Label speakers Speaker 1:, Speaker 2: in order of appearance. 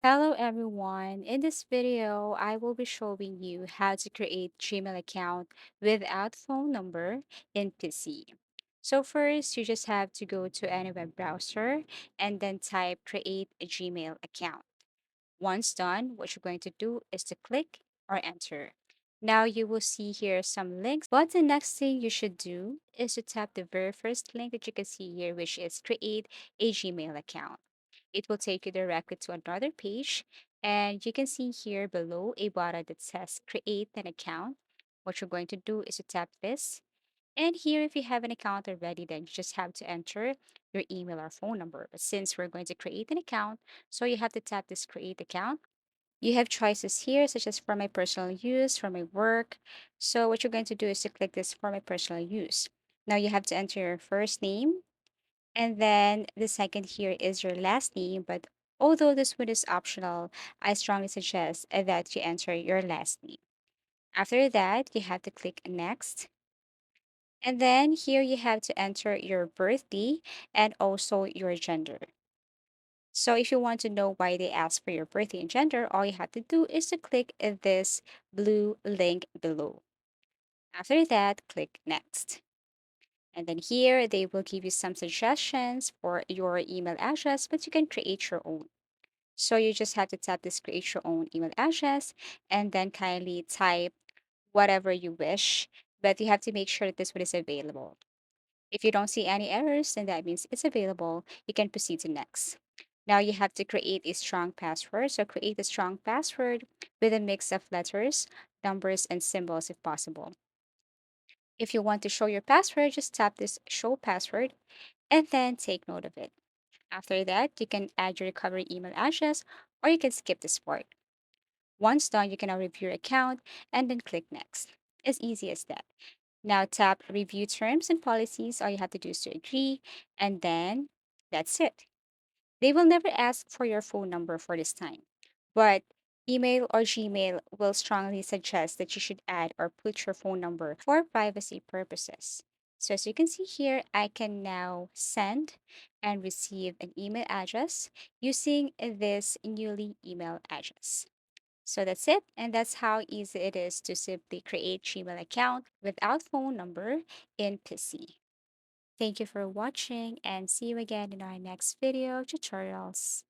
Speaker 1: Hello everyone. In this video, I will be showing you how to create Gmail account without phone number in PC. So first, you just have to go to any web browser and then type create a Gmail account. Once done, what you're going to do is to click or enter. Now you will see here some links, but the next thing you should do is to tap the very first link that you can see here, which is create a Gmail account. It will take you directly to another page, and you can see here below a button that says create an account. What you're going to do is to tap this. And here, if you have an account already, then you just have to enter your email or phone number. But since we're going to create an account, so you have to tap this create account. You have choices here, such as for my personal use, for my work. So what you're going to do is to click this for my personal use. Now you have to enter your first name, and then the second here is your last name. But although this one is optional, I strongly suggest that you enter your last name. After that, you have to click next. And then here you have to enter your birthday and also your gender. So if you want to know why they ask for your birthday and gender, all you have to do is to click this blue link below. After that, click next. And then here they will give you some suggestions for your email address, but you can create your own. So you just have to tap this create your own email address and then kindly type whatever you wish, but you have to make sure that this one is available. If you don't see any errors, then that means it's available. You can proceed to next. Now you have to create a strong password. So create a strong password with a mix of letters, numbers, and symbols if possible. If you want to show your password, just tap this show password and then take note of it. After that, you can add your recovery email address or you can skip this part. Once done, you can now review your account and then click next. As easy as that. Now tap review terms and policies. All you have to do is to agree, and then that's it. They will never ask for your phone number for this time, but email or Gmail will strongly suggest that you should add or put your phone number for privacy purposes. So as you can see here, I can now send and receive an email address using this newly email address. So that's it, and that's how easy it is to simply create Gmail account without phone number in PC. Thank you for watching and see you again in our next video tutorials.